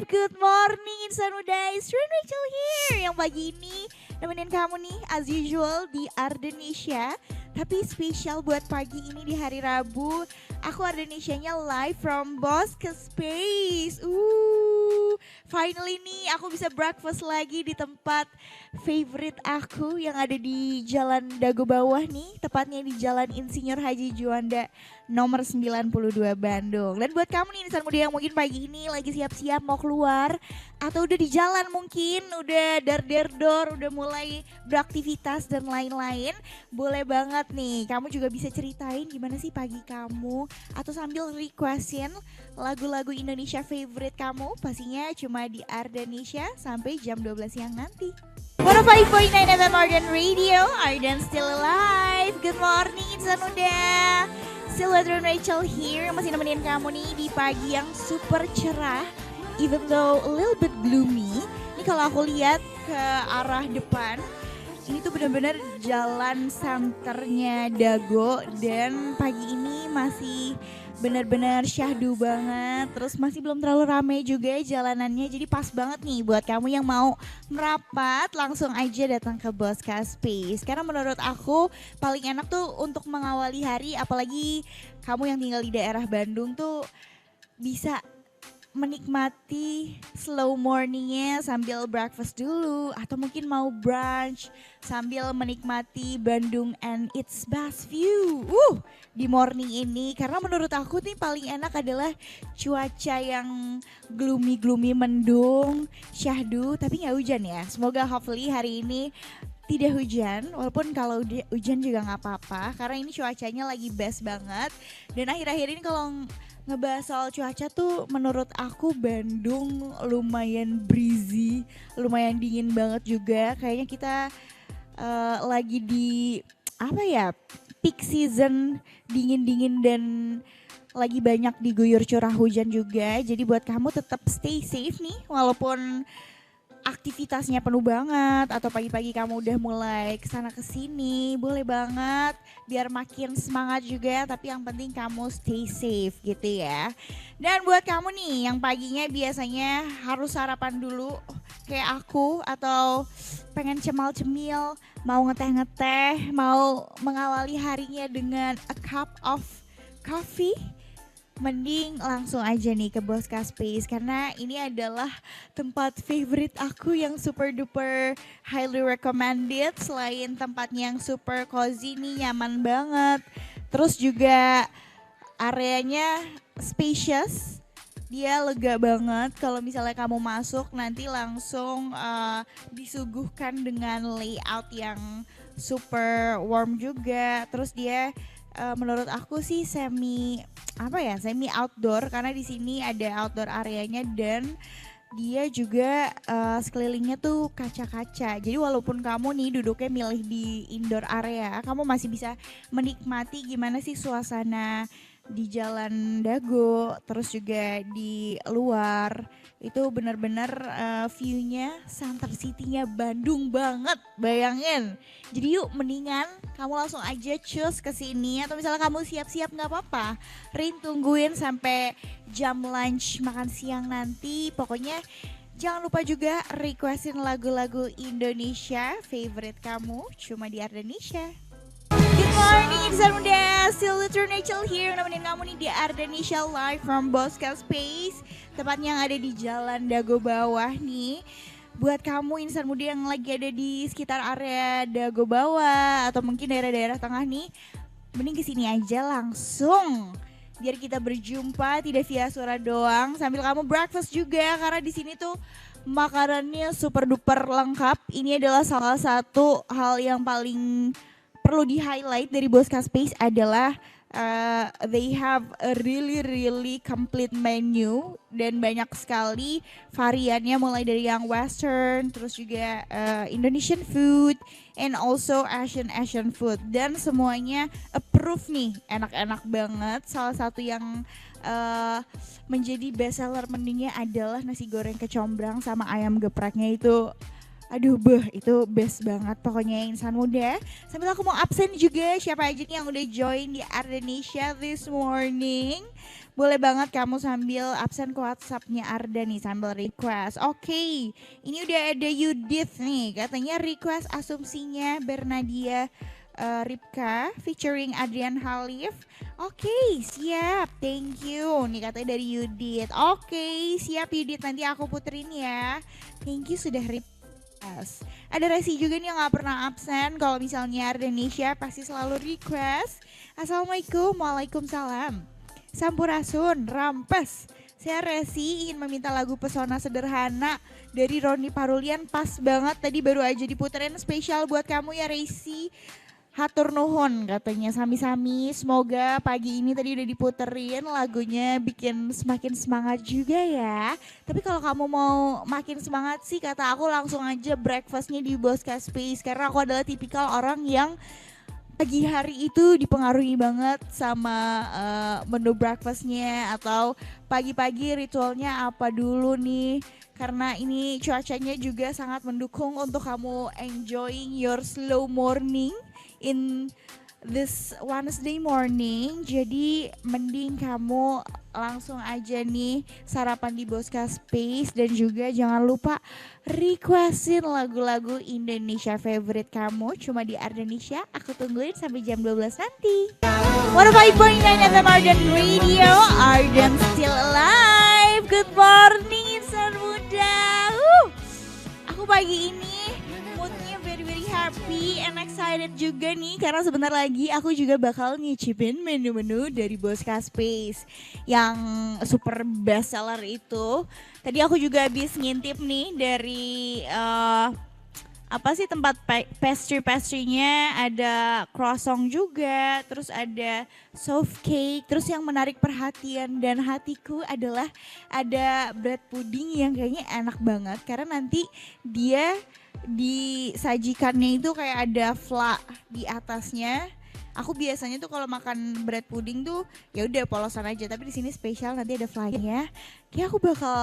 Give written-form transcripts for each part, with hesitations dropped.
Live. Good morning insan muda, it's Rachel here. Yang pagi ini nemenin kamu nih as usual di Ardenisha. Tapi spesial buat pagi ini di hari Rabu, aku Ardenishanya live from Boss ke Space. Finally nih aku bisa breakfast lagi di tempat favorite aku yang ada di Jalan Dago Bawah nih, tepatnya di Jalan Insinyur Haji Juanda nomor 92 Bandung. Dan buat kamu nih insan muda yang mungkin pagi ini lagi siap-siap mau keluar atau udah di jalan mungkin, udah dar-der-dor, udah mulai beraktivitas dan lain-lain, boleh banget nih kamu juga bisa ceritain gimana sih pagi kamu atau sambil requestin lagu-lagu Indonesia favorite kamu, pastinya cuma di Ardenisha sampai jam 12 siang nanti. 105.9 FM Arden Radio, Arden still alive. Good morning insan muda. Still with Rachel here, masih nemenin kamu nih di pagi yang super cerah, even though a little bit gloomy. Ini kalau aku lihat ke arah depan, ini tuh benar-benar jalan santernya Dago dan pagi ini masih benar-benar syahdu banget. Terus masih belum terlalu ramai juga jalanannya, jadi pas banget nih buat kamu yang mau merapat langsung aja datang ke Boska Space. Karena menurut aku paling enak tuh untuk mengawali hari, apalagi kamu yang tinggal di daerah Bandung tuh bisa menikmati slow morningnya sambil breakfast dulu atau mungkin mau brunch sambil menikmati Bandung and its best view di morning ini. Karena menurut aku nih paling enak adalah cuaca yang gloomy mendung, syahdu tapi nggak hujan ya. Semoga hopefully hari ini tidak hujan, walaupun kalau hujan juga nggak apa-apa karena ini cuacanya lagi best banget. Dan akhir-akhir ini kalau ngebahas soal cuaca tuh menurut aku Bandung lumayan breezy, lumayan dingin banget juga. Kayaknya kita lagi di apa ya, peak season dingin-dingin dan lagi banyak diguyur curah hujan juga. Jadi buat kamu tetap stay safe nih walaupun aktivitasnya penuh banget atau pagi-pagi kamu udah mulai kesana kesini, boleh banget biar makin semangat juga, tapi yang penting kamu stay safe gitu ya. Dan buat kamu nih yang paginya biasanya harus sarapan dulu kayak aku atau pengen cemal-cemil, mau ngeteh-ngeteh, mau mengawali harinya dengan a cup of coffee, mending langsung aja nih ke Boska Space karena ini adalah tempat favorite aku yang super duper highly recommended. Selain tempatnya yang super cozy nih, nyaman banget, terus juga areanya spacious, dia lega banget. Kalau misalnya kamu masuk nanti langsung disuguhkan dengan layout yang super warm juga. Terus dia menurut aku sih semi outdoor karena di sini ada outdoor areanya dan dia juga sekelilingnya tuh kaca-kaca. Jadi walaupun kamu nih duduknya milih di indoor area, kamu masih bisa menikmati gimana sih suasana di Jalan Dago, terus juga di luar itu benar-benar view-nya Santer City-nya Bandung banget, bayangin. Jadi yuk mendingan kamu langsung aja cus ke sini atau misalnya kamu siap-siap nggak apa-apa, Rin tungguin sampai jam lunch makan siang nanti. Pokoknya jangan lupa juga requestin lagu-lagu Indonesia favorite kamu cuma di Ardenisha. Good morning insan muda, still with Rachel here nemenin kamu nih di Ardenisha live from Boska Space, tepatnya yang ada di Jalan Dago Bawah nih. Buat kamu insan muda yang lagi ada di sekitar area Dago Bawah atau mungkin daerah-daerah tengah nih, mending kesini aja langsung biar kita berjumpa tidak via suara doang, sambil kamu breakfast juga karena di sini tuh makanannya super duper lengkap. Ini adalah salah satu hal yang paling perlu di highlight dari Boska Space adalah they have a really complete menu dan banyak sekali variannya, mulai dari yang western, terus juga Indonesian food and also Asian food, dan semuanya approved nih, enak-enak banget. Salah satu yang menjadi best seller menunya adalah nasi goreng kecombrang sama ayam gepreknya itu Aduh itu best banget pokoknya insan muda. Sambil aku mau absen juga siapa aja nih yang udah join di Ardenisha this morning. Boleh banget kamu sambil absen ke WhatsApp-nya Arda nih sambil request. Oke, ini udah ada Yudith nih katanya request asumsinya Bernadia Ripka featuring Adrian Halif. Oke, siap. Thank you. Nih katanya dari Yudith. Oke, siap Yudith, nanti aku puterin ya. Thank you sudah request. Ada Resi juga nih yang gak pernah absen. Kalau misalnya Ardenisha pasti selalu request. Assalamualaikum, waalaikumsalam. Sampurasun, rampes. Saya Resi ingin meminta lagu Pesona Sederhana dari Roni Parulian. Pas banget tadi baru aja diputerin, spesial buat kamu ya Resi. Hatur nuhun katanya sami-sami, semoga pagi ini tadi udah diputerin lagunya bikin semakin semangat juga ya. Tapi kalau kamu mau makin semangat sih kata aku langsung aja breakfastnya di Bosca Space. Karena aku adalah tipikal orang yang pagi hari itu dipengaruhi banget sama menu breakfastnya atau pagi-pagi ritualnya apa dulu nih. Karena ini cuacanya juga sangat mendukung untuk kamu enjoying your slow morning in this Wednesday morning. Jadi mending kamu langsung aja nih sarapan di Bosca Space. Dan juga jangan lupa requestin lagu-lagu Indonesia favorite kamu cuma di Ardenisha. Aku tungguin sampai jam 12 nanti. 105.9 FM Arden Radio, Arden still alive. Good morning insan muda. Aku pagi ini moodnya very happy and excited juga nih. Karena sebentar lagi aku juga bakal ngicipin menu-menu dari Bosca Space yang super best seller itu. Tadi aku juga habis ngintip nih dari apa sih tempat pastry-nya, ada croissant juga, terus ada soft cake, terus yang menarik perhatian dan hatiku adalah ada bread pudding yang kayaknya enak banget karena nanti dia disajikannya itu kayak ada fla di atasnya. Aku biasanya tuh kalau makan bread pudding tuh ya udah polosan aja, tapi di sini spesial nanti ada fly-nya. Kayak aku bakal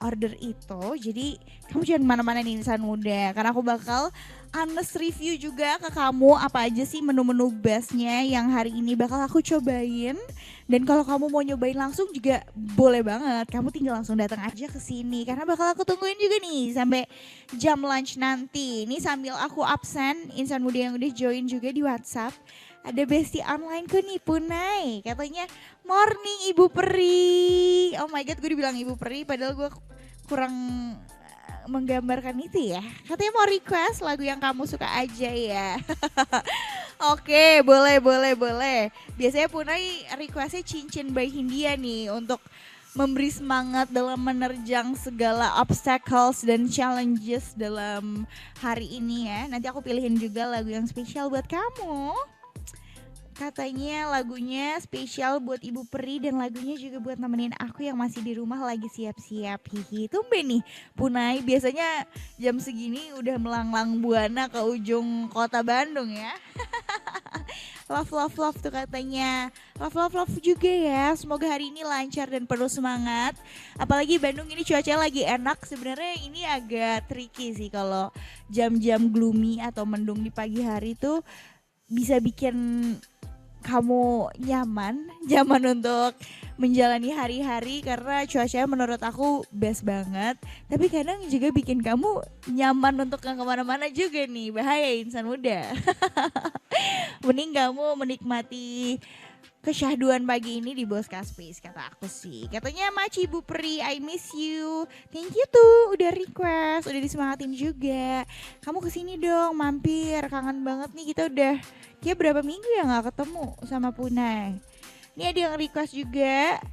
order itu. Jadi kamu jangan mana-mana nih insan muda, karena aku bakal honest review juga ke kamu apa aja sih menu-menu bestnya yang hari ini bakal aku cobain. Dan kalau kamu mau nyobain langsung juga boleh banget. Kamu tinggal langsung datang aja ke sini karena bakal aku tungguin juga nih sampai jam lunch nanti. Ini sambil aku absen, insan muda yang udah join juga di WhatsApp. Ada bestie online ku nih Punai, katanya morning Ibu Peri. Oh my god, gue dibilang Ibu Peri padahal gue kurang menggambarkan itu ya. Katanya mau request lagu yang kamu suka aja ya. Oke, boleh. Biasanya Punai requestnya Cincin by Hindia nih untuk memberi semangat dalam menerjang segala obstacles dan challenges dalam hari ini ya. Nanti aku pilihin juga lagu yang spesial buat kamu. Katanya lagunya spesial buat Ibu Peri dan lagunya juga buat nemenin aku yang masih di rumah lagi siap-siap. Hihi, tumben nih Punai, biasanya jam segini udah melanglang buana ke ujung kota Bandung ya. Love tuh katanya. Love juga ya. Semoga hari ini lancar dan penuh semangat. Apalagi Bandung ini cuacanya lagi enak. Sebenarnya ini agak tricky sih kalau jam-jam gloomy atau mendung di pagi hari tuh bisa bikin kamu nyaman untuk menjalani hari-hari karena cuacanya menurut aku best banget. Tapi kadang juga bikin kamu nyaman untuk gak kemana-mana juga nih. Bahaya insan muda. Mending kamu menikmati kesyahduan pagi ini di Bosca Space kata aku sih. Katanya Maci Ibu Peri, I miss you. Thank you tuh udah request, udah disemangatin juga. Kamu kesini dong mampir, kangen banget nih kita udah kayak berapa minggu ya gak ketemu sama Punai. Ini ada yang request juga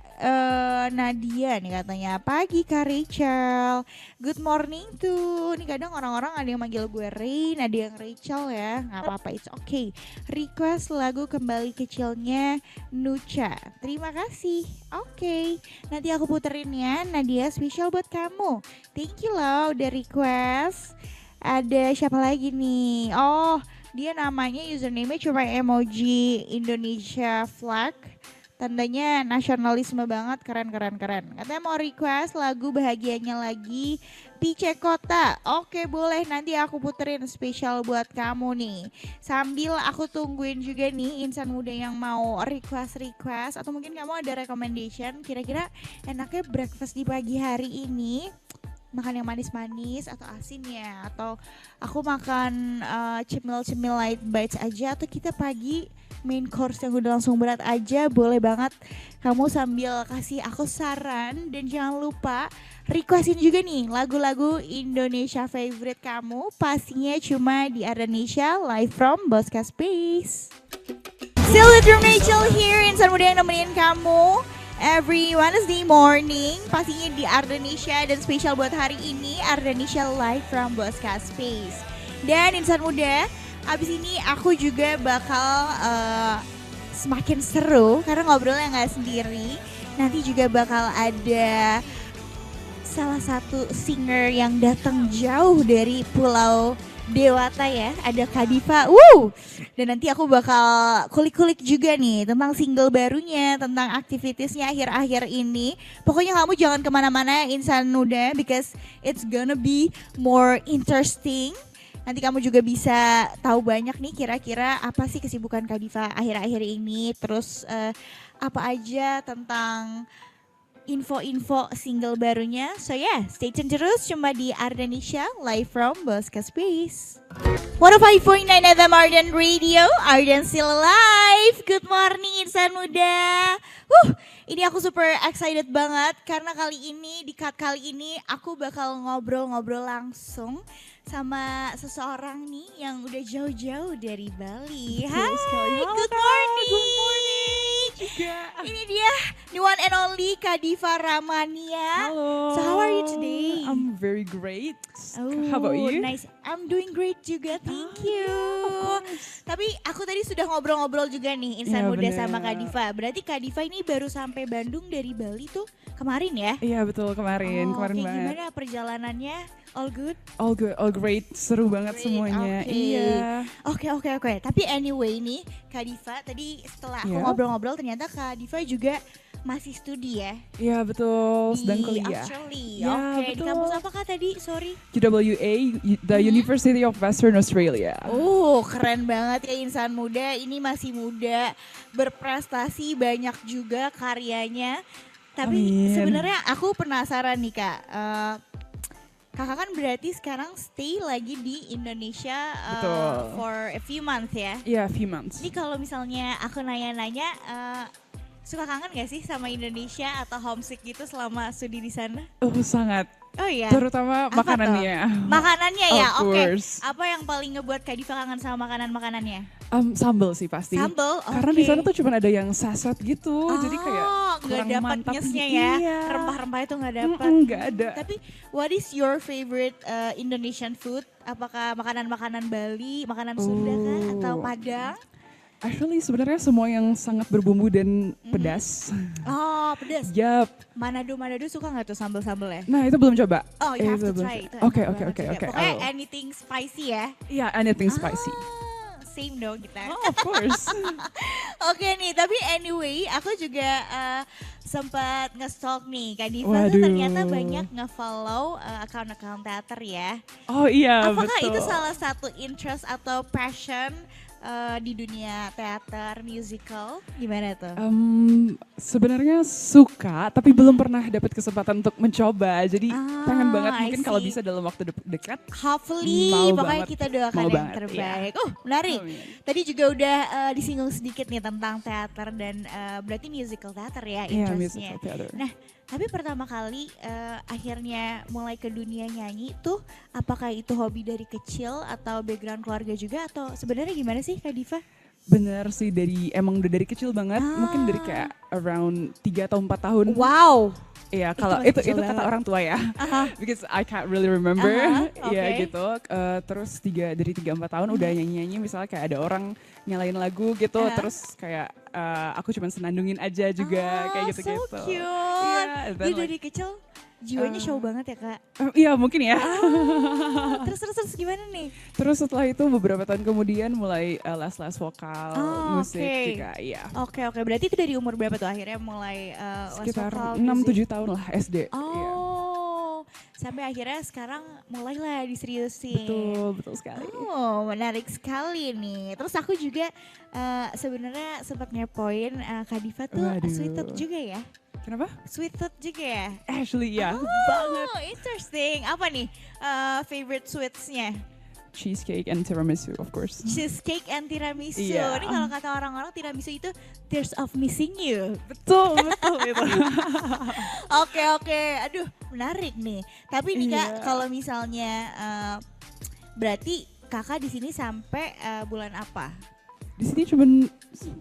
Nadia nih katanya, pagi Kak Rachel, good morning tuh. Ini kadang orang-orang ada yang manggil gue Rain, ada yang Rachel ya, gak apa-apa, it's okay. Request lagu Kembali Kecilnya Nucha, terima kasih. Oke, nanti aku puterin ya Nadia, spesial buat kamu. Thank you loh udah request. Ada siapa lagi nih? Oh, dia namanya username-nya cuma emoji Indonesia flag. Tandanya nasionalisme banget, keren. Katanya mau request lagu bahagianya lagi Pice Kota. Oke boleh, nanti aku puterin spesial buat kamu nih. Sambil aku tungguin juga nih insan muda yang mau request atau mungkin kamu ada recommendation kira-kira enaknya breakfast di pagi hari ini makan yang manis-manis atau asin ya, atau aku makan cemil-cemil light bites aja, atau kita pagi main course yang udah langsung berat aja, boleh banget kamu sambil kasih aku saran. Dan jangan lupa requestin juga nih lagu-lagu Indonesia favorite kamu, pastinya cuma di Ardenisha live from Bosca Space. Still with Rachel here, insan muda yang nemenin kamu every Wednesday morning, pastinya di Ardenisha, dan spesial buat hari ini Ardenisha live from Bosca Space. Dan insan muda, abis ini aku juga bakal semakin seru karena ngobrolnya nggak sendiri. Nanti juga bakal ada salah satu singer yang datang jauh dari Pulau Dewata ya, ada Kadifa. Dan nanti aku bakal kulik-kulik juga nih tentang single barunya, tentang aktivitasnya akhir-akhir ini. Pokoknya kamu jangan kemana-mana insan muda, because it's gonna be more interesting. Nanti kamu juga bisa tahu banyak nih kira-kira apa sih kesibukan Kadifa akhir-akhir ini. Terus apa aja tentang info-info single barunya. So yeah, stay tune terus cuma di Ardenisha live from Bosca Space. 105.9 FM Arden Radio, Arden still alive. Good morning insan muda. Ini aku super excited banget karena kali ini, di cut kali ini aku bakal ngobrol-ngobrol langsung sama seseorang nih yang udah jauh-jauh dari Bali. Hai, good morning. Juga. Ini dia, the one and only Kadifa Ramania. Halo. So how are you today? I'm very great. Oh, How about you? Nice. I'm doing great juga, thank you. Tapi aku tadi sudah ngobrol-ngobrol juga nih insan Iya, muda bener. sama Kadifa. Berarti Kadifa ini baru sampai Bandung dari Bali tuh kemarin ya? Iya betul kemarin Oke, banget. gimana perjalanannya? All good? All good, all great. Seru banget Great, semuanya. oke. Iya. Oke. Tapi anyway nih, Kadifa tadi setelah aku Iya. ngobrol-ngobrol ternyata Kadifa juga masih studi ya? Iya betul, sedang Di kuliah. Australia. Ya, Oke, di betul. kampus apa kak tadi? Sorry. UWA, the University of Western Australia. Keren banget ya insan muda. Ini masih muda, berprestasi banyak juga karyanya. Tapi Amin. sebenarnya aku penasaran nih kak. Kakak kan berarti sekarang stay lagi di Indonesia Betul. for a few months ya. Iya, few months. Ini kalau misalnya aku nanya-nanya, suka kangen gak sih sama Indonesia atau homesick gitu selama studi di sana? Sangat. Oh iya. Terutama Apa makanannya. Makanannya ya, Of oke. course. Apa yang paling ngebuat Kak Diva kangen sama makanannya? Sambal sih pasti. Sambal, Karena oke. di sana tuh cuma ada yang saset gitu, jadi kayak nggak kurang dapat mantap. nyesnya ya, Iya. rempah-rempah itu nggak dapat. Nggak ada. Tapi what is your favorite Indonesian food? Apakah makanan-makanan Bali, makanan Sunda kah, atau Padang? Actually sebenarnya semua yang sangat berbumbu dan pedas. Oh pedas. Yap. Manado suka nggak tuh sambal-sambal ya? Nah itu belum coba. Oh you have to Itu belum try coba. itu. Oke enak oke banget oke juga. oke. Pokoknya Oh. anything spicy ya. Iya, anything spicy. Same dong kita. Oh, of course. Oke nih, tapi anyway aku juga sempat nge-stalk nih Kak Diva tuh Waduh. ternyata banyak nge-follow account-account teater ya. Oh iya Apakah betul. itu salah satu interest atau passion di dunia teater, musical? Gimana tuh? Sebenarnya suka, tapi belum pernah dapat kesempatan untuk mencoba. Jadi pengen banget I mungkin kalau see. bisa dalam waktu dekat. Hopefully, Mau pokoknya banget. kita doakan Mau yang banget, terbaik. Menarik. Amin. Tadi juga udah disinggung sedikit nih tentang teater dan berarti musical teater ya Iya, interestnya. musical theater. Nah, tapi pertama kali akhirnya mulai ke dunia nyanyi tuh, apakah itu hobi dari kecil atau background keluarga juga atau sebenarnya gimana sih Kak Diva? Bener sih, emang udah dari kecil banget. Mungkin dari kayak around 3 atau 4 tahun. Wow. Iya, kalau masih itu kecil kata banget. orang tua ya. Because I can't really remember. Iya oke. gitu. Terus dari 3-4 tahun udah nyanyi-nyanyi, misalnya kayak ada orang nyalain lagu gitu, terus kayak aku cuma senandungin aja juga kayak gitu-gitu. So cute. Iya, and then Jadi like- dari kecil Jiwanya show banget ya Kak. Iya mungkin ya. Terus gimana nih? Terus setelah itu beberapa tahun kemudian mulai les-les vokal, musik juga, iya. Oke, berarti itu dari umur berapa tuh akhirnya mulai les Sekitar vokal? 6-7 tahun lah SD. Iya. Sampai akhirnya sekarang mulailah diseriusin. Betul sekali. Menarik sekali nih. Terus aku juga sebenarnya sempat ngepoin Kak Diva tuh sweet tooth juga ya. Kenapa? Sweet tooth juga ya? Actually ya, banget. Interesting. Apa nih favorite sweets-nya? Cheesecake and tiramisu of course. Cheesecake and tiramisu. Iya. Ini kalau kata orang-orang tiramisu itu tears of missing you. Betul itu. Oke. Aduh, menarik nih. Tapi nih Kak, kalau misalnya berarti Kakak di sini sampai bulan apa? Di sini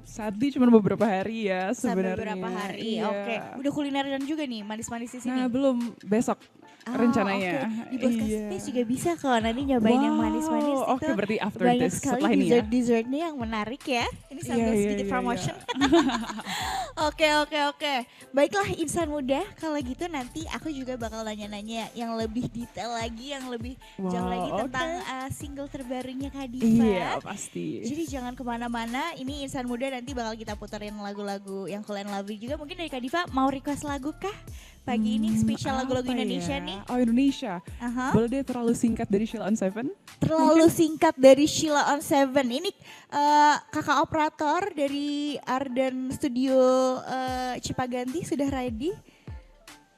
sadly cuman beberapa hari ya sebenarnya. Beberapa hari, iya. Oke. Udah kulineran juga nih, manis-manis di sini? Nah belum, besok rencananya. Di Boskas Space juga bisa kok nanti nyobain yang manis-manis itu. Oke, berarti after banyak this, sekali setelah ini ya. dessert-dessertnya yang menarik ya. Ini sambil sedikit promotion. Oke. Baiklah insan muda, kalau gitu nanti aku juga bakal nanya-nanya yang lebih detail lagi, yang lebih jauh lagi tentang single terbarunya Kak Diva. Iya pasti. Jadi jangan kemana-mana, ini insan muda nanti bakal kita puterin lagu-lagu yang kalian love juga. Mungkin dari Kak Diva mau request lagu kah? Pagi ini spesial lagu-lagu Indonesia nih. Oh Indonesia, boleh deh terlalu singkat dari Sheila on Seven? Terlalu singkat dari Sheila on Seven. Ini kakak operator dari Arden Studio Cipaganti sudah ready.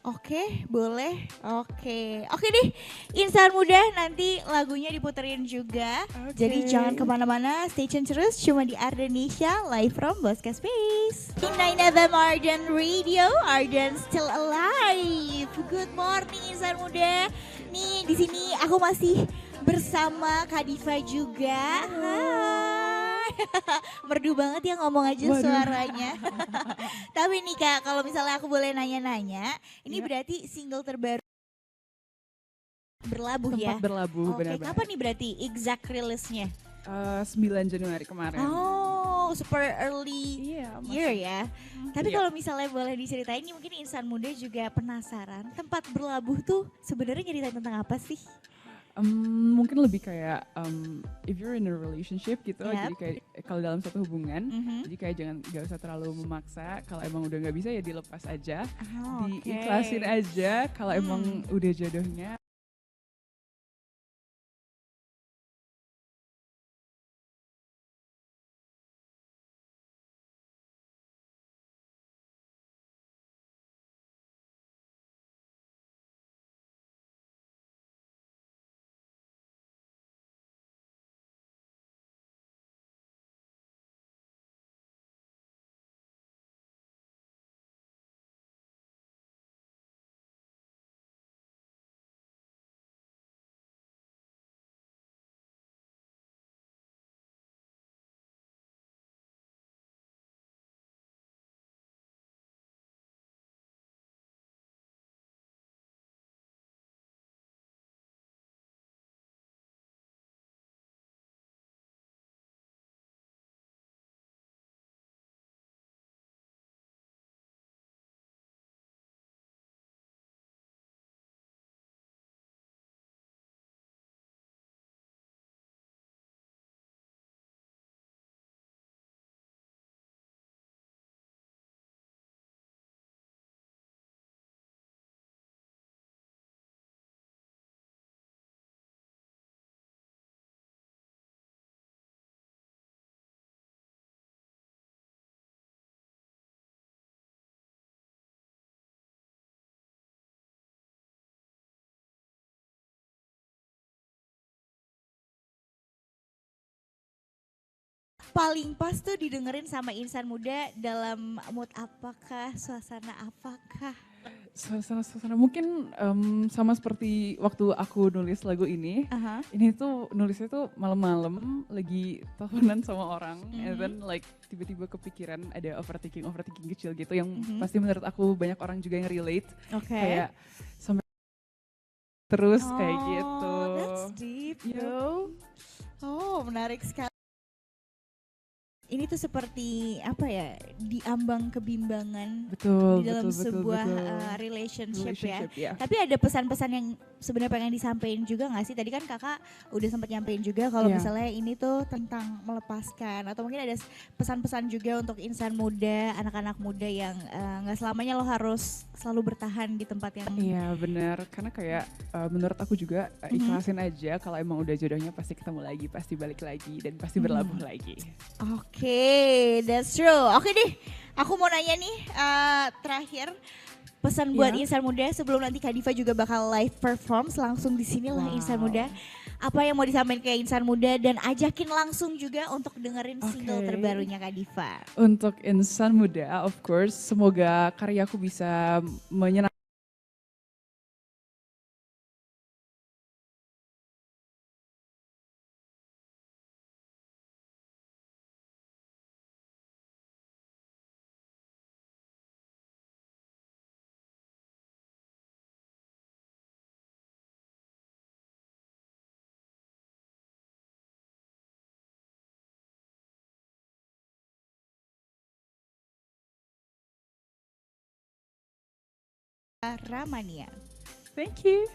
Oke, boleh. Oke deh, insan muda nanti lagunya diputerin juga. Jadi jangan kemana-mana, stay tune terus cuma di Ardenisha live from Boskas Space. 9 FM Arden Radio, Arden still alive. Good morning insan muda. Nih di sini aku masih bersama Kak Diva juga. Hai. Merdu banget ya ngomong aja suaranya. Tapi nih Kak, kalau misalnya aku boleh nanya-nanya, ini berarti single terbaru Berlabuh ya? Tempat Berlabuh, benar-benar. Kapan nih berarti exact rilisnya? 9 Januari kemarin. Super early year ya. Tapi kalau misalnya boleh diceritain, ini mungkin insan muda juga penasaran. Tempat Berlabuh tuh sebenarnya nyeritain tentang apa sih? Mungkin lebih kayak if you're in a relationship gitu, jadi kayak kalau dalam satu hubungan, jadi kayak gak usah terlalu memaksa. Kalau emang udah nggak bisa ya dilepas aja, diikhlasin aja. Kalau emang udah jodohnya. Paling pas tuh didengerin sama insan muda dalam mood apakah, suasana apakah? Suasana mungkin sama seperti waktu aku nulis lagu ini. Ini tuh nulisnya tuh malam-malam lagi teleponan sama orang, and then like tiba-tiba kepikiran ada overthinking kecil gitu yang pasti menurut aku banyak orang juga yang relate. Kayak sampai terus kayak gitu. That's deep, yo. Menarik sekali. ini tuh seperti apa ya, diambang kebimbangan Betul, di dalam betul, betul, sebuah betul. relationship ya. Ya. Tapi ada pesan-pesan yang sebenarnya pengen disampaikan juga nggak sih? Tadi kan kakak udah sempat nyampein juga kalau Iya. misalnya ini tuh tentang melepaskan, atau mungkin ada pesan-pesan juga untuk insan muda, anak-anak muda yang nggak selamanya lo harus selalu bertahan di tempat yang. Iya benar, karena kayak menurut aku juga ikhlasin aja, kalau emang udah jodohnya pasti ketemu lagi, pasti balik lagi dan pasti berlabuh lagi. Oke, that's true. Oke deh, aku mau nanya nih terakhir pesan buat insan muda sebelum nanti Kak Diva juga bakal live perform langsung di sini lah insan muda. Apa yang mau disampaikan ke insan muda dan ajakin langsung juga untuk dengerin single terbarunya Kak Diva. Untuk insan muda, of course, semoga karyaku bisa menyenangkan. Ramania. Thank you.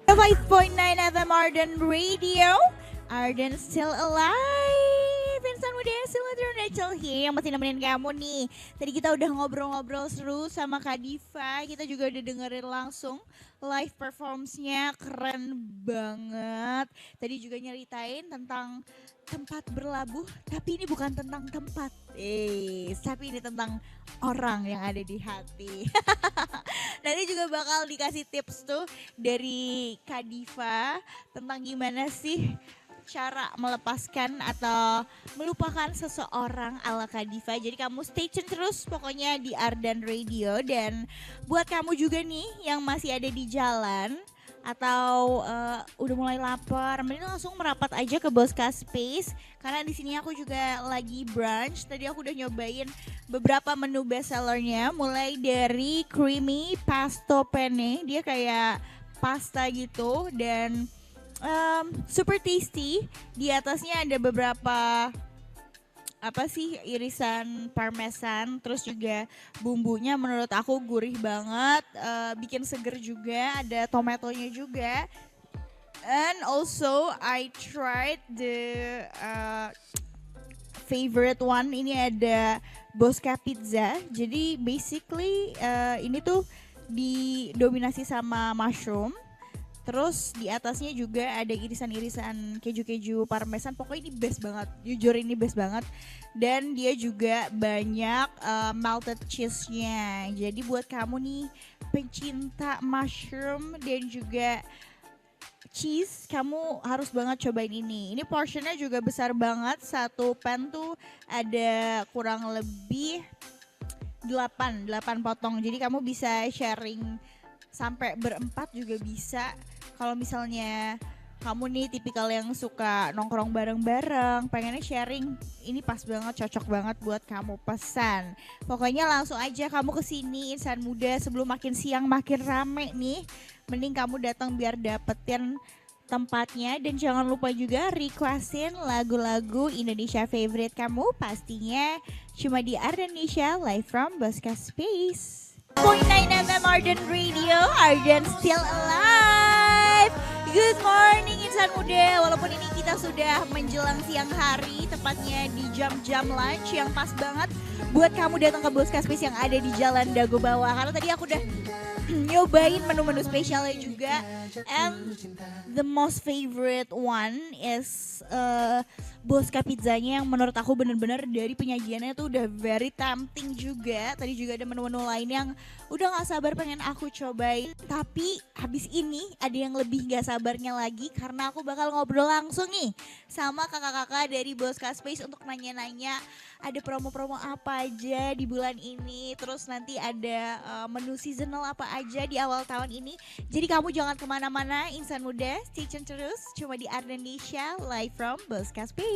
5.9 FM Arden Radio. Arden still alive. Insan muda still Rachel here yang masih nemenin kamu nih. Tadi kita udah ngobrol-ngobrol seru sama Kak Diva. Kita juga udah dengerin langsung live performance-nya, keren banget. Tadi juga nyeritain tentang tempat berlabuh, tapi ini bukan tentang tempat. Tapi ini tentang orang yang ada di hati. Nanti juga bakal dikasih tips tuh dari Kak Diva tentang gimana sih cara melepaskan atau melupakan seseorang ala Kak Diva. Jadi kamu stay tune terus pokoknya di Ardan Radio. Dan buat kamu juga nih yang masih ada di jalan atau udah mulai lapar, mending langsung merapat aja ke Bosca Space karena di sini aku juga lagi brunch. Tadi aku udah nyobain beberapa menu best sellernya, mulai dari creamy pesto penne, dia kayak pasta gitu dan super tasty. Di atasnya ada beberapa irisan parmesan, terus juga bumbunya menurut aku gurih banget, bikin seger juga, ada tomatonya juga. And also I tried the favorite one, ini ada Bosca Pizza. Jadi basically ini tuh didominasi sama mushroom. Terus di atasnya juga ada irisan-irisan keju-keju parmesan. Pokoknya ini best banget, jujur ini best banget. Dan dia juga banyak melted cheese-nya. Jadi buat kamu nih pencinta mushroom dan juga cheese, kamu harus banget cobain ini. Ini portionnya juga besar banget, satu pan tuh ada kurang lebih 8 potong. Jadi kamu bisa sharing sampai berempat juga bisa. Kalau misalnya kamu nih tipikal yang suka nongkrong bareng-bareng, pengennya sharing, ini pas banget, cocok banget buat kamu pesan. Pokoknya langsung aja kamu kesini insan muda sebelum makin siang makin rame nih. Mending kamu datang biar dapetin tempatnya, dan jangan lupa juga requestin lagu-lagu Indonesia favorite kamu pastinya cuma di Ardenisha live from Bosca Space. 0.9 FM Arden Radio, Arden still alive. Good morning insan muda, walaupun ini kita sudah menjelang siang hari, tepatnya di jam-jam lunch yang pas banget buat kamu datang ke Bosca Space yang ada di Jalan Dago Bawah. Karena tadi aku udah nyobain menu-menu spesialnya juga, and the most favorite one is Bosca pizzanya yang menurut aku bener-bener dari penyajiannya tuh udah very tempting juga. Tadi juga ada menu-menu lain yang udah gak sabar pengen aku cobain. Tapi habis ini ada yang lebih gak sabarnya lagi karena aku bakal ngobrol langsung nih sama kakak-kakak dari Bosca Space untuk nanya-nanya ada promo-promo apa aja di bulan ini. Terus nanti ada menu seasonal apa aja di awal tahun ini. Jadi kamu jangan kemana-mana insan muda, stay tune terus cuma di Ardenisha live from Bosca Space.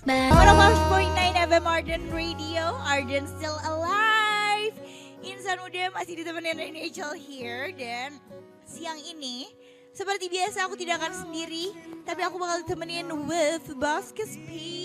105.9 FM Arden Radio, Arden still alive. Insan muda masih ditemenin Rachel here, dan siang ini Seperti biasa aku tidak akan sendiri, tapi aku bakal ditemenin with Bosca Space.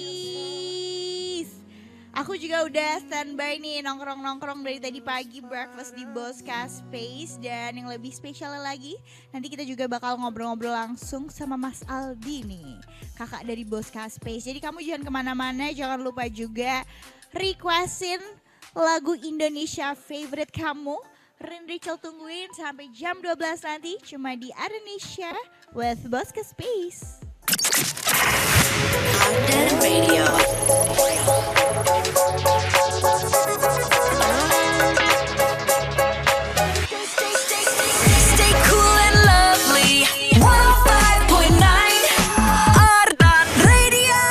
Aku juga udah standby nih nongkrong-nongkrong dari tadi pagi breakfast di Bosca Space. Dan yang lebih spesial lagi, nanti kita juga bakal ngobrol-ngobrol langsung sama Mas Aldi nih, kakak dari Bosca Space. Jadi kamu jangan kemana-mana, jangan lupa juga requestin lagu Indonesia favorite kamu. Rin Rachel tungguin sampai jam 12 nanti cuma di Indonesia with Bosca Space. Arden Radio. Stay cool and lovely. 105.9 Arden Radio.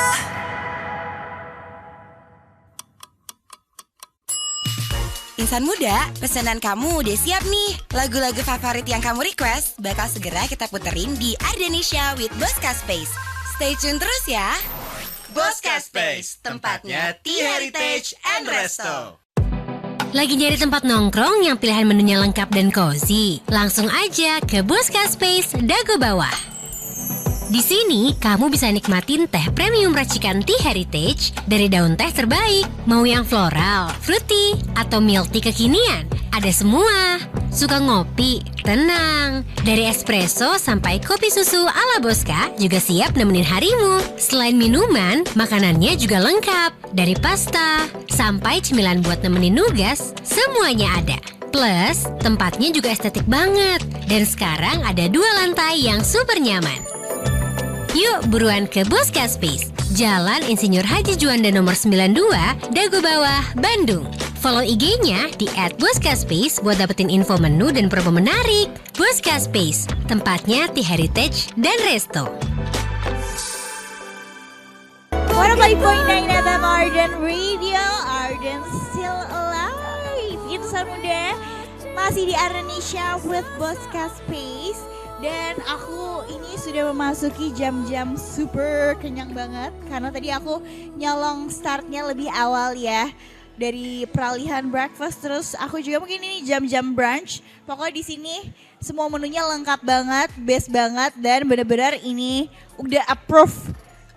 Insan muda, pesanan kamu udah siap nih. Lagu-lagu favorit yang kamu request bakal segera kita puterin di Ardenisha with Bosca Space. Stay tune terus ya. Bosca Space, tempatnya T-Heritage and Resto. Lagi nyari tempat nongkrong yang pilihan menunya lengkap dan cozy? Langsung aja ke Bosca Space Dago Bawah. Di sini, kamu bisa nikmatin teh premium racikan T-Heritage dari daun teh terbaik. Mau yang floral, fruity, atau milk tea kekinian, ada semua. Suka ngopi? Tenang. Dari espresso sampai kopi susu ala Bosca juga siap nemenin harimu. Selain minuman, makanannya juga lengkap. Dari pasta sampai cemilan buat nemenin nugas, semuanya ada. Plus, tempatnya juga estetik banget. Dan sekarang ada 2 lantai yang super nyaman. Yuk buruan ke Bosca Space, Jalan Insinyur Haji Juanda nomor 92, Dago Bawah, Bandung. Follow IG-nya di @boscaspace buat dapetin info menu dan promo menarik. Bosca Space, tempatnya T-Heritage dan Resto. 105.9 FM Arden Radio, Arden still alive. Insan muda masih di Indonesia with Bosca Space. Dan aku ini sudah memasuki jam-jam super kenyang banget. Karena tadi aku nyolong startnya lebih awal ya, dari peralihan breakfast. Terus aku juga mungkin ini jam-jam brunch. Pokoknya di sini semua menunya lengkap banget, best banget. Dan benar-benar ini udah approve,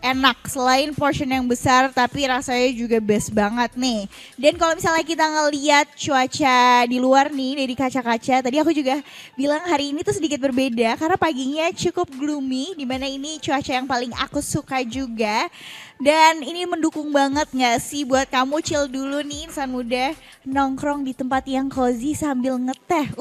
enak. Selain portion yang besar tapi rasanya juga best banget nih. Dan kalau misalnya kita ngeliat cuaca di luar nih dari kaca-kaca, tadi aku juga bilang hari ini tuh sedikit berbeda karena paginya cukup gloomy, dimana ini cuaca yang paling aku suka juga. Dan ini mendukung banget gak sih buat kamu chill dulu nih insan muda, nongkrong di tempat yang cozy sambil ngeteh.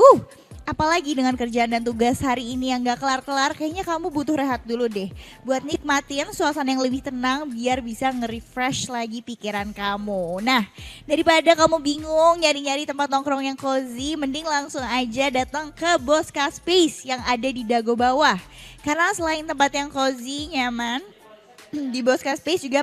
Apalagi dengan kerjaan dan tugas hari ini yang gak kelar-kelar, kayaknya kamu butuh rehat dulu deh. Buat nikmatin suasana yang lebih tenang biar bisa nge-refresh lagi pikiran kamu. Nah, daripada kamu bingung nyari-nyari tempat nongkrong yang cozy, mending langsung aja datang ke Bosca Space yang ada di Dago Bawah. Karena selain tempat yang cozy, nyaman, di Bosca Space juga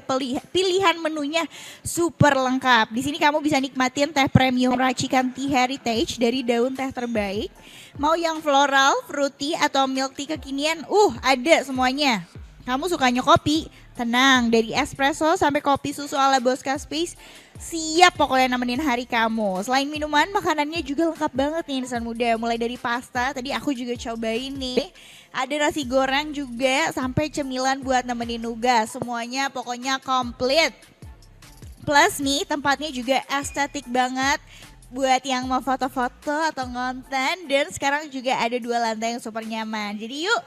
pilihan menunya super lengkap. Di sini kamu bisa nikmatin teh premium racikan T-Heritage dari daun teh terbaik. Mau yang floral, fruity atau milk tea kekinian, ada semuanya. Kamu sukanya kopi? Tenang, dari espresso sampai kopi susu ala Bosca Space siap pokoknya nemenin hari kamu. Selain minuman, makanannya juga lengkap banget nih insan muda. Mulai dari pasta, tadi aku juga cobain nih. Ada nasi goreng juga sampai cemilan buat nemenin nugas. Semuanya pokoknya komplit. Plus nih tempatnya juga estetik banget buat yang mau foto-foto atau ngonten. Dan sekarang juga ada 2 lantai yang super nyaman. Jadi yuk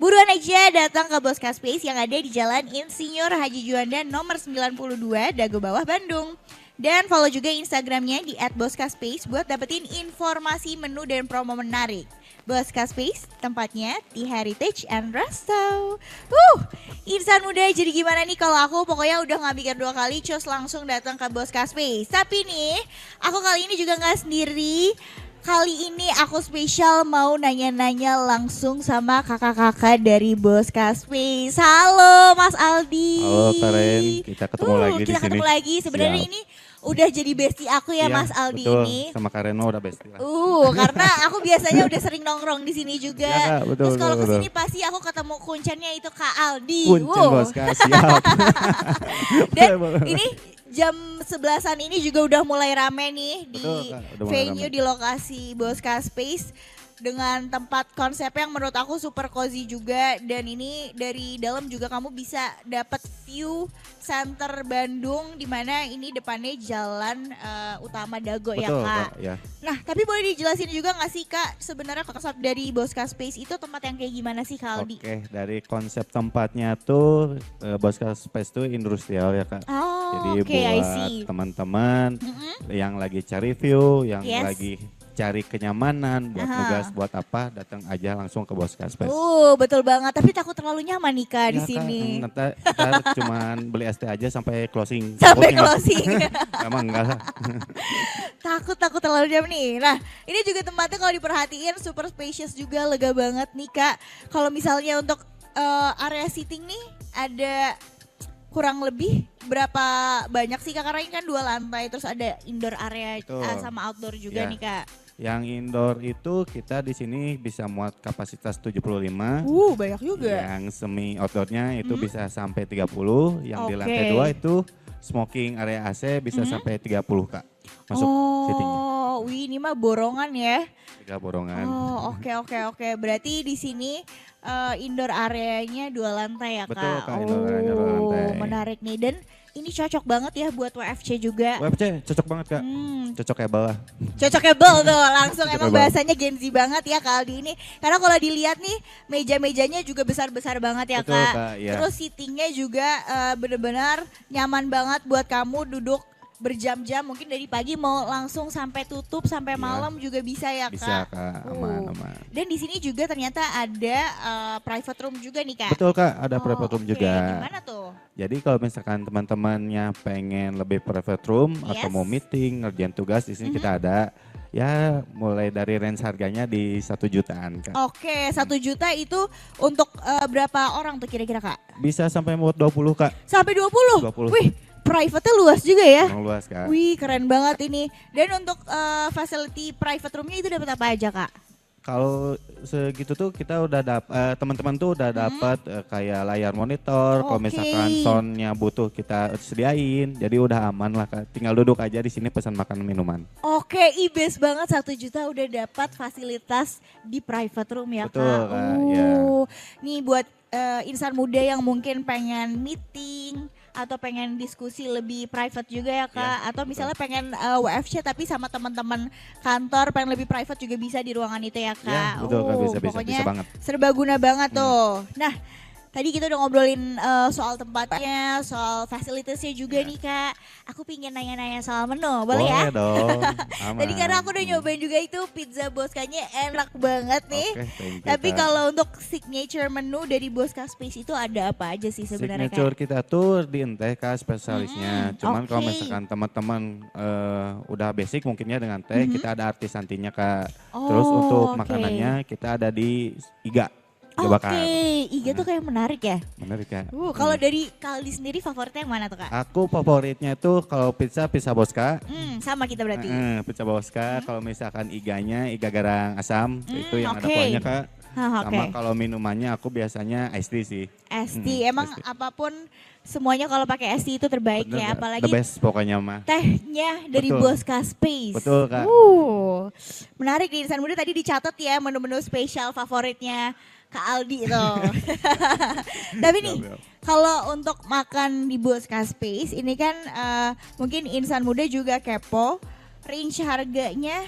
buruan aja datang ke Bosca Space yang ada di Jalan Insinyur Haji Juanda nomor 92 Dago Bawah Bandung. Dan follow juga Instagramnya di @boscaspace buat dapetin informasi menu dan promo menarik. Bosca Space, tempatnya T-Heritage and Resto. Insan muda, jadi gimana nih kalau aku pokoknya udah gak mikir 2 kali, cus langsung datang ke Bosca Space. Tapi nih, aku kali ini juga gak sendiri. Kali ini aku spesial mau nanya-nanya langsung sama kakak-kakak dari Bosca Space. Halo Mas Aldi. Halo Karen, kita ketemu lagi di sini. Kita ketemu lagi, sebenarnya ini udah jadi bestie aku ya, iya, Mas Aldi betul. ini. Sama Karen udah bestie lah. Karena aku biasanya udah sering nongkrong di sini juga. Ya, betul, Terus kalau betul, kesini pasti aku ketemu kuncennya itu Kak Aldi. Kuncen Bosca, siap. Dan ini jam 11-an ini juga udah mulai rame nih di Betul, Kak, udah mulai venue rame. di lokasi Bosca Space. dengan tempat konsep yang menurut aku super cozy juga, dan ini dari dalam juga kamu bisa dapat view center Bandung di mana ini depannya jalan utama Dago. Betul, ya Kak. Ya. Nah tapi boleh dijelasin juga nggak sih Kak sebenarnya konsep dari Bosca Space itu tempat yang kayak gimana sih Kak Aldi? Oke, dari konsep tempatnya tuh Bosca Space tuh industrial ya Kak. Oh, Jadi I buat see. teman-teman yang lagi cari view, yang Yes. lagi cari kenyamanan, buat tugas, buat apa, datang aja langsung ke Bosca Space. Betul banget. Tapi takut terlalu nyaman nih Kak di Ya, Kak, sini. Kita cuman beli ST aja sampai closing. Sampai Takutnya. closing. Emang enggak lah. Takut terlalu jam nih. Nah ini juga tempatnya kalau diperhatiin super spacious juga, lega banget nih Kak. Kalau misalnya untuk area seating nih ada kurang lebih berapa banyak sih Kak? Karena ini kan 2 lantai, terus ada indoor area Betul. sama outdoor juga Ya. nih Kak. Yang indoor itu kita di sini bisa muat kapasitas 75. Banyak juga. Yang semi outdoornya itu bisa sampai 30. Yang di lantai 2 itu smoking area AC bisa sampai 30 Kak. Masuk seatingnya. Wih ini mah borongan ya. 3 borongan. Oke. Berarti di sini indoor areanya 2 lantai ya Kak. Betul, Kak, indoor areanya 2 lantai. Menarik nih, dan ini cocok banget ya buat WFC juga. WFC cocok banget Kak. Cocok kayak bawah. Cocokable tuh langsung, emang Cocokable. bahasanya Gen Z banget ya Kak Aldi ini. Karena kalau dilihat nih meja-mejanya juga besar-besar banget ya Betul, Kak. Kak, iya. Terus seatingnya juga benar-benar nyaman banget buat kamu duduk berjam-jam, mungkin dari pagi mau langsung sampai tutup sampai Iya. malam juga bisa ya Kak. Bisa Kak, aman. Dan di sini juga ternyata ada private room juga nih Kak. Betul Kak, ada private room oke. juga. Gimana tuh? Jadi kalau misalkan teman-temannya pengen lebih private room atau Yes. mau meeting, ngerjain tugas, di sini kita ada. Ya mulai dari range harganya di 1 jutaan Kak. Oke, 1 juta itu untuk berapa orang tuh kira-kira Kak? Bisa sampai muat 20 Kak. Sampai 20? 20. Wih, private-nya luas juga ya? Emang luas Kak. Wih, keren banget ini. Dan untuk facility private room-nya itu dapat apa aja Kak? Kalau segitu tuh kita udah teman-teman tuh udah dapat kayak layar monitor, kalau Oke. misalkan soundnya butuh kita sediain, jadi udah aman lah Kak. Tinggal duduk aja di sini pesan makan minuman. Oke, best banget 1 juta udah dapat fasilitas di private room ya Betul, Kak. Kak, ya. Nih buat insan muda yang mungkin pengen meeting atau pengen diskusi lebih private juga ya Kak, atau misalnya pengen WFC tapi sama teman-teman kantor pengen lebih private juga bisa di ruangan itu ya Kak. Ya, betul Kak, bisa pokoknya banget. serbaguna banget tuh. Nah, tadi kita udah ngobrolin soal tempatnya, soal fasilitasnya juga nih Kak. Aku pingin nanya-nanya soal menu, boleh ya? Boleh dong. Aman. Tadi karena aku udah nyobain juga itu pizza Boscanya enak banget nih. Oke, thank you, Tapi Kak. kalau untuk signature menu dari Bosca Space itu ada apa aja sih sebenarnya Signature Kak? kita tuh di teh Kak spesialisnya. Cuman kalau oke. misalkan teman-teman udah basic mungkinnya dengan teh, kita ada artisantinya Kak. Oh, Terus untuk oke. makanannya kita ada di Iga. Oke, Bakar. Iga tuh kayak menarik ya. Menarik Kak. Kalau dari Kaldi sendiri favoritnya yang mana tuh Kak? Aku favoritnya tuh kalau pizza Bosca. Sama kita berarti. Pizza Bosca. Kalau misalkan iganya iga garang asam itu yang ada oke. kuahnya Kak. Hah, Sama oke. kalau minumannya aku biasanya iced tea sih. ST, emang ST. apapun semuanya kalau pakai ST itu terbaik Bener, ya, the apalagi best pokoknya mah. tehnya dari Betul. Bosca Space. Betul, Kak. Menarik nih insan muda, tadi dicatat ya menu-menu spesial favoritnya Kak Aldi tuh. Tapi nih, Siap, siap. kalau untuk makan di Bosca Space ini kan mungkin insan muda juga kepo, range harganya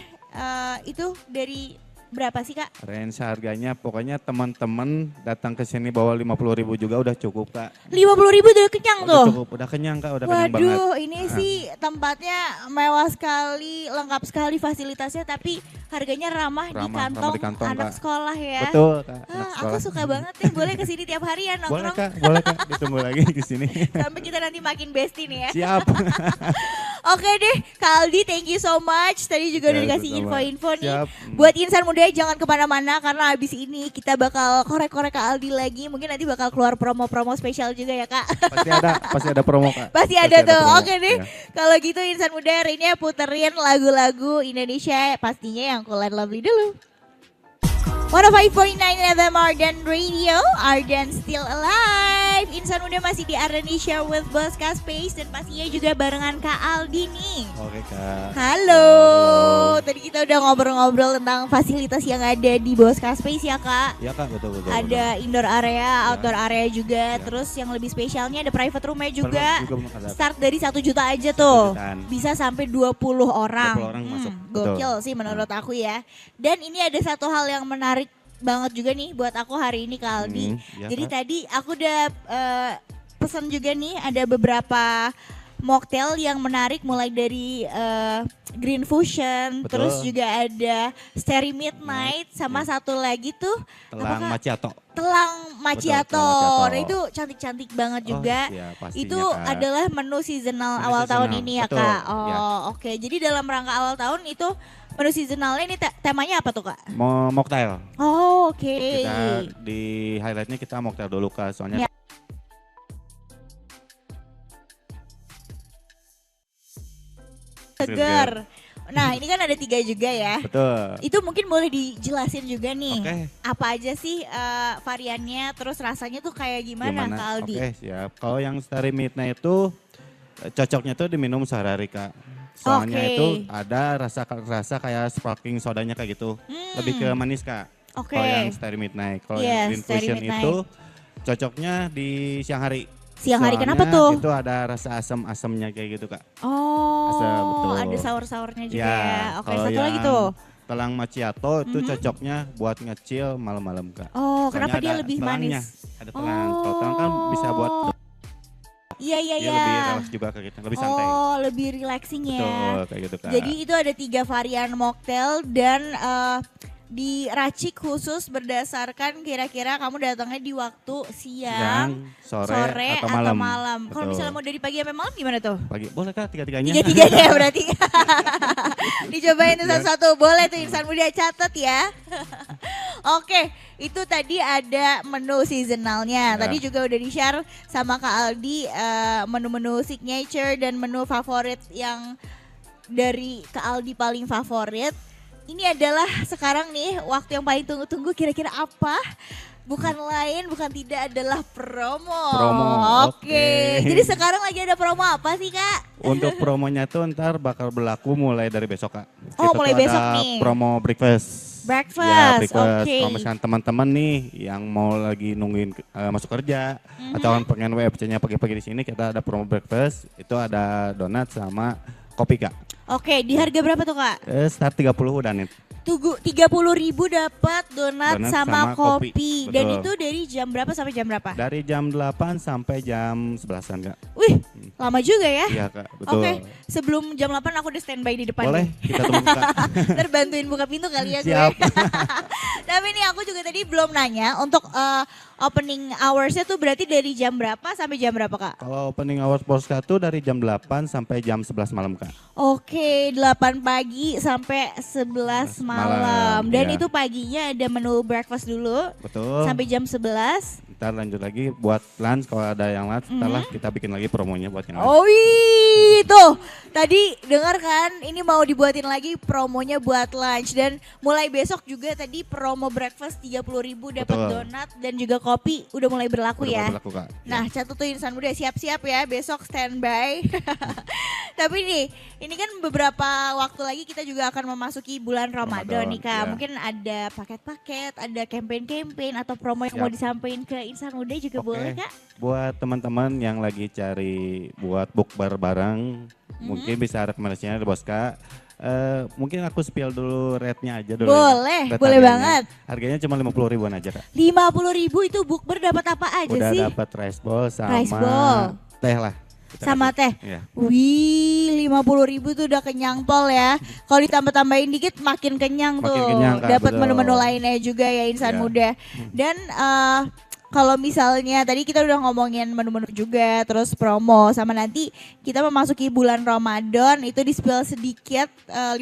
itu dari berapa sih Kak? Range harganya pokoknya teman-teman datang ke sini bawa 50.000 juga udah cukup Kak. 50.000 udah kenyang Udah tuh. cukup, udah kenyang Kak, udah kenyang banget. Waduh, ini sih tempatnya mewah sekali, lengkap sekali fasilitasnya, tapi harganya ramah di Ramah kantong di kantong, anak Kak. sekolah ya. Betul Kak, anak Aku sekolah. suka banget nih, boleh kesini tiap hari ya Boleh nongkrong. boleh Kak, ditunggu lagi di sini. Sampai kita nanti makin bestie nih ya. Siap. Oke deh, Kak Aldi, thank you so much. Tadi juga udah Ya, dikasih sama. info-info nih. Siap. Buat insan muda jangan kemana-mana karena abis ini kita bakal korek-korek Kak Aldi lagi. Mungkin nanti bakal keluar promo-promo spesial juga ya Kak. Pasti ada promo Kak. Pasti ada tuh. promo. Oke deh. Ya. Kalau gitu insan muda hari ini puterin lagu-lagu Indonesia pastinya yang cool and lovely dulu. 105.9 FM Arden Radio, Arden Still Alive. Live. Insan Muda masih di Ardenisha with Bosca Space dan pastinya juga barengan Kak Aldi nih. Oke Kak. Halo. Tadi kita udah ngobrol-ngobrol tentang fasilitas yang ada di Bosca Space ya Kak. Iya Kak, betul. Ada indoor area, outdoor area juga. Terus yang lebih spesialnya ada private roomnya juga. Start dari 1 juta aja tuh. Bisa sampai 20 orang. 20 orang masuk. Gokil sih menurut aku ya. Dan ini ada satu hal yang menarik banget juga nih buat aku hari ini Kak Aldi. Ya, Jadi Kak. tadi aku udah pesan juga nih ada beberapa mocktail yang menarik mulai dari Green Fusion, Betul. terus juga ada Starry Midnight sama satu lagi tuh Telang Kak? macchiato. Telang macchiato. Telang macchiato. Nah itu cantik-cantik banget juga. iya, pastinya, Itu Kak. adalah menu seasonal Menu awal tahun seasonal, ini ya betul, Kak. Oh ya. oke. Jadi dalam rangka awal tahun itu menu seasonalnya ini temanya apa tuh Kak? Mocktail. Oh oke. Kita di highlightnya kita mocktail dulu Kak, soalnya Ya. Segar. Nah ini kan ada 3 juga ya. betul. Itu mungkin boleh dijelasin juga nih. Oke. Apa aja sih variannya, terus rasanya tuh kayak gimana Kak Aldi? Oke, siap. Kalau yang Starry Midnight itu cocoknya tuh diminum sehari-hari Kak. Soalnya Oke. itu ada rasa kayak sparkling sodanya kayak gitu. Lebih ke manis Kak. Oke. Kalau yang Starry Midnight. Kalau Yes, yang Green Starry Fusion Midnight. itu cocoknya di siang hari. Siang hari Soalnya kenapa tuh? Itu ada rasa asam-asamnya kayak gitu Kak. Oh, betul. ada saur-saurnya juga Ya, ya. Oke, kalau satu lagi yang tuh. Telang macchiato itu cocoknya buat ngecil malam-malam Kak. Oh, Soalnya kenapa dia ada lebih telangnya. manis? Ada telang. Kalau telang kan bisa buat Iya, iya, dia iya. lebih relax juga kayak gitu, lebih santai. Oh, lebih relaxing ya. Betul, kayak gitu Kak. Jadi itu ada 3 varian mocktail dan diracik khusus berdasarkan kira-kira kamu datangnya di waktu siang, sore, atau malam. Kalau Betul. misalnya mau dari pagi sampai malam gimana tuh? Pagi, boleh Kak tiga-tiganya? Tiga-tiganya ya berarti. Dicobain tuh Iya. satu-satu. Boleh tuh Insan Muda catat ya. Oke, itu tadi ada menu seasonalnya. Ya. Tadi juga udah di-share sama Kak Aldi menu-menu signature dan menu favorit yang dari Kak Aldi paling favorit. Ini adalah sekarang nih waktu yang paling tunggu-tunggu kira-kira apa? Bukan lain, bukan tidak adalah promo. Promo, Oke. oke. Jadi sekarang lagi ada promo apa sih Kak? Untuk promonya tuh ntar bakal berlaku mulai dari besok Kak. Oh, Kita mulai tuh besok ada nih. promo breakfast. Breakfast, Ya, breakfast. oke. Kalau misalkan teman-teman nih yang mau lagi nungguin masuk kerja atau pengen WFC-nya pagi-pagi di sini, kita ada promo breakfast. Itu ada donat sama kopi Kak. Oke, di harga berapa tuh Kak? Start 30 udah nih. Tunggu 30.000 dapat donat Donat sama sama kopi. kopi, Dan betul. itu dari jam berapa sampai jam berapa? Dari jam 8 sampai jam 11-an Kak. Wih, lama juga ya. Iya Kak, betul. Oke, sebelum jam 8 aku udah standby di depan. Boleh, kita tunggu Kak. Ntar bantuin buka pintu kali ya gue. Siap. Tapi nih aku juga tadi belum nanya untuk opening hoursnya tuh berarti dari jam berapa sampai jam berapa Kak? Kalau opening hours Bosca tuh dari jam 8 sampai jam 11 malam Kak. Oke, 8 pagi sampai 11 malam. Dan iya. itu paginya ada menu breakfast dulu Betul. sampai jam 11. Ntar lanjut lagi buat lunch, kalau ada yang lunch, ntar lah kita bikin lagi promonya buat yang lunch. Oh tuh tadi dengar kan ini mau dibuatin lagi promonya buat lunch dan mulai besok juga tadi promo breakfast 30.000 dapat Betul. donat dan juga kopi udah mulai berlaku Udah ya. berlaku Kak. Nah catat tuh Insan Muda siap-siap ya besok standby. Tapi nih ini kan beberapa waktu lagi kita juga akan memasuki bulan Ramadan nih Kak. Ramadan, ya. Mungkin ada paket-paket, ada campaign-campaign atau promo yang mau Siap. disampaikan ke Insan Muda juga Oke. boleh Kak? Buat teman-teman yang lagi cari buat bukber bareng, mungkin bisa rekomendasinya di Bosca. Mungkin aku spill dulu rate-nya aja dulu. Boleh, Rate boleh harganya. banget. Harganya cuma 50 ribuan aja Kak. 50.000 itu bukber dapat apa aja Udah sih? dapat rice ball sama Rice ball. teh lah. Kita Sama kasih. teh. Iya. Wih, 50.000 tuh udah kenyang pol ya. Kalau ditambah-tambahin dikit makin kenyang Makin tuh. kenyang, Kak, Dapat betul. menu-menu lainnya juga ya Insan Iya. Muda. Dan kalau misalnya tadi kita udah ngomongin menu-menu juga, terus promo sama nanti kita memasuki bulan Ramadan itu di spill sedikit 50.000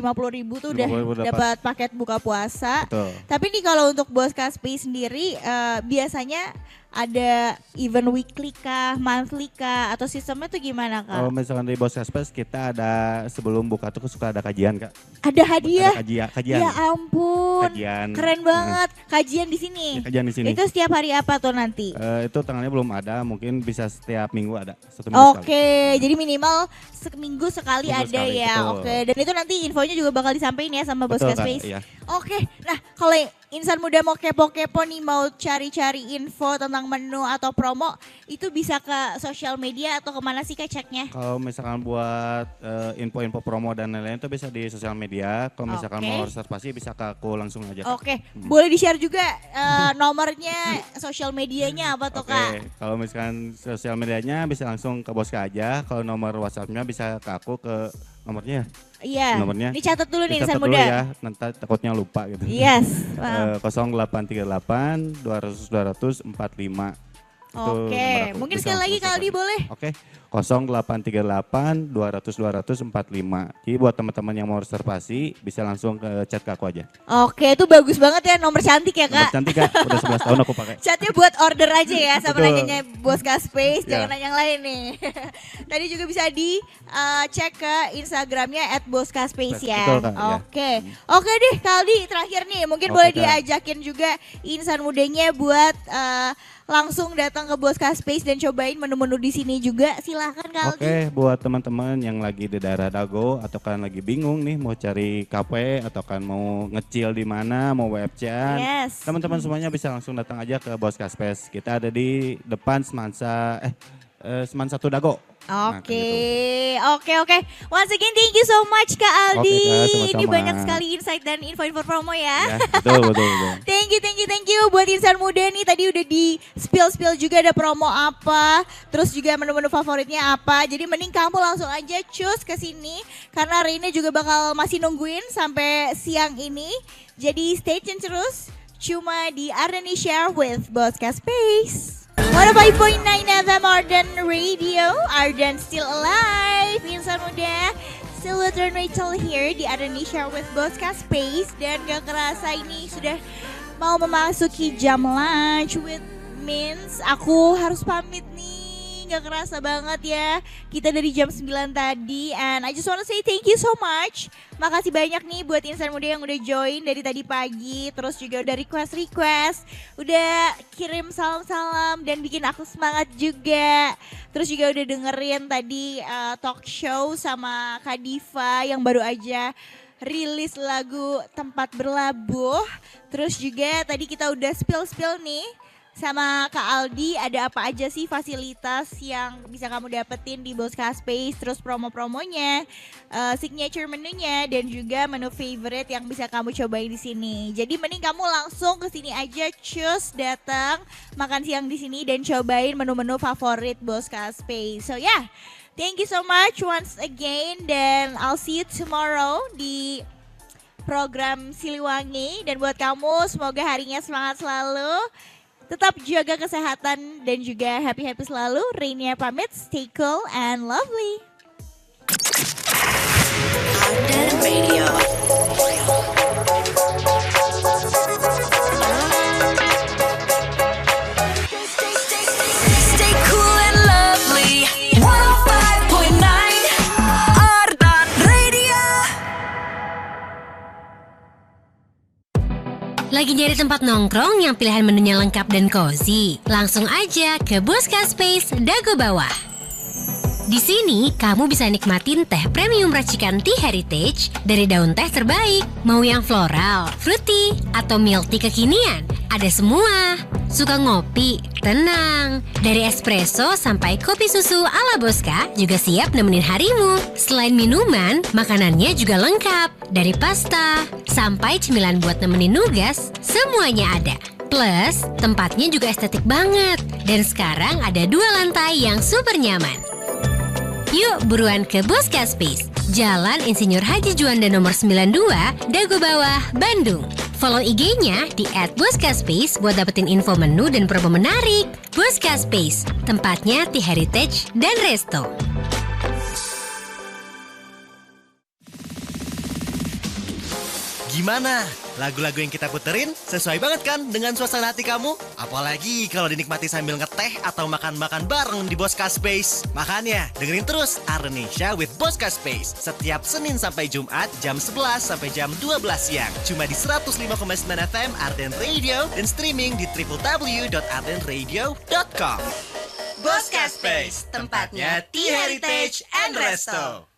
tuh udah 50.000 dapat paket buka puasa. Betul. Tapi nih kalau untuk Bosca Space sendiri biasanya ada event weekly kah, monthly kah, atau sistemnya tuh gimana Kak? Kalau misalkan di Bosca Space kita ada sebelum buka tuh suka ada kajian Kak. Ada hadiah? Ada kajian. Ya ampun, kajian. Keren banget. Kajian di sini. Ya, kajian di sini. Itu setiap hari apa tuh nanti? Itu tanggalnya belum ada, mungkin bisa setiap minggu ada. 1 minggu sekali. Oke, jadi minimal seminggu sekali Minggu ada sekali, ya. betul. Oke, dan itu nanti infonya juga bakal disampaikan ya sama Bos Betul, Kak, Space. iya. Oke, nah kalau insan muda mau kepo-kepo nih, mau cari-cari info tentang menu atau promo, itu bisa ke sosial media atau kemana sih Kak ceknya? Kalau misalkan buat info-info promo dan lain-lain itu bisa di sosial media. Kalau misalkan Oke. mau reservasi bisa ke aku langsung aja. Kak. Oke, boleh di-share juga nomornya, sosial medianya apa tuh Oke, Kak? kalau misalkan sosial medianya bisa langsung ke Boska aja. Kalau nomor WhatsApp-nya bisa ke aku ke nomornya. Iya, Nomornya dicatat dulu nih Dicatat insan dulu muda. ya, nanti takutnya lupa gitu. Yes, wow. 0838 200 200 45. Itu nomor Oke, aku. mungkin Bisa sekali lagi langsung Kak Aldi telepon. boleh? Oke, 0838 200 200 45. Jadi buat teman-teman yang mau reservasi bisa langsung ke chat ke aku aja. Oke, itu bagus banget ya, nomor cantik ya Nomor Kak. cantik Kak, udah 11 tahun aku pakai. Chatnya buat order aja ya sama Betul. nanyanya Bos Space, jangan Ya. nanya yang lain nih. Tadi juga bisa cek ke Instagramnya @boskaspace ya. Betul, Kak, ya. Oke deh Kak Aldi, terakhir nih mungkin Oke, boleh Kak. diajakin juga insan mudanya buat langsung datang ke Bos Space dan cobain menu-menu di sini juga. Silahkan Kak Aldi. Oke, buat teman-teman yang lagi di daerah Dago atau kan lagi bingung nih mau cari kafe atau kan mau ngecil di mana, mau webcan. Yes. Teman-teman semuanya bisa langsung datang aja ke Boska Space. Kita ada di depan Semansa Semansa 1 Dago. Nah, Oke, kayak oke. Once again, thank you so much Kak Aldi. Oke, Kak, sama-sama. Ini banyak sekali insight dan info-info promo Ya, betul. Thank you buat insan muda nih, tadi udah di spill juga ada promo apa, terus juga menu-menu favoritnya apa. Jadi mending kamu langsung aja choose ke sini karena Reina juga bakal masih nungguin sampai siang ini. Jadi stay tune terus cuma di Ardenisha with Boska Space. 105.9 FM Arden Radio, Arden still alive, insan muda. Still with Rachel here di Ardenisha with Boska Space. Dan gak kerasa ini sudah mau memasuki jam lunch, with means aku harus pamit nih. Gak kerasa banget ya, kita dari jam 9 tadi. And I just wanna say thank you so much. Makasih banyak nih buat insan muda yang udah join dari tadi pagi. Terus juga udah request, udah kirim salam-salam dan bikin aku semangat juga. Terus juga udah dengerin tadi talk show sama Kak Diva yang baru aja rilis lagu Tempat Berlabuh. Terus juga tadi kita udah spill nih sama Kak Aldi, ada apa aja sih fasilitas yang bisa kamu dapetin di Boska Space, terus promo-promonya, signature menunya, dan juga menu favorite yang bisa kamu cobain di sini. Jadi mending kamu langsung ke sini aja, choose datang makan siang di sini dan cobain menu-menu favorit Boska Space. So yeah, thank you so much once again, dan I'll see you tomorrow di program Siliwangi. Dan buat kamu semoga harinya semangat selalu. Tetap jaga kesehatan dan juga happy-happy selalu. Rainia pamit, stay cool and lovely. Arden Radio. Stay cool and lovely. 105.9 Arden Radio. Lagi nyari tempat nongkrong yang pilihan menunya lengkap dan cozy? Langsung aja ke Boska Space Dago Bawah. Di sini, kamu bisa nikmatin teh premium racikan Tea Heritage dari daun teh terbaik. Mau yang floral, fruity, atau milk tea kekinian, ada semua. Suka ngopi? Tenang. Dari espresso sampai kopi susu ala Boska juga siap nemenin harimu. Selain minuman, makanannya juga lengkap. Dari pasta sampai cemilan buat nemenin nugas, semuanya ada. Plus, tempatnya juga estetik banget. Dan sekarang ada 2 lantai yang super nyaman. Yuk buruan ke Boska Space, Jalan Insinyur Haji Juanda nomor 92, Dago Bawah, Bandung. Follow IG-nya di @boskaspace buat dapetin info menu dan promo menarik. Boska Space, tempatnya Tea Heritage dan Resto. Gimana? Lagu-lagu yang kita puterin sesuai banget kan dengan suasana hati kamu? Apalagi kalau dinikmati sambil ngeteh atau makan-makan bareng di Boska Space. Makanya dengerin terus Ardenesia with Boska Space setiap Senin sampai Jumat jam 11 sampai jam 12 siang. Cuma di 105,9 FM Arden Radio dan streaming di www.ardenradio.com. Boska Space, tempatnya Tea Heritage and Resto.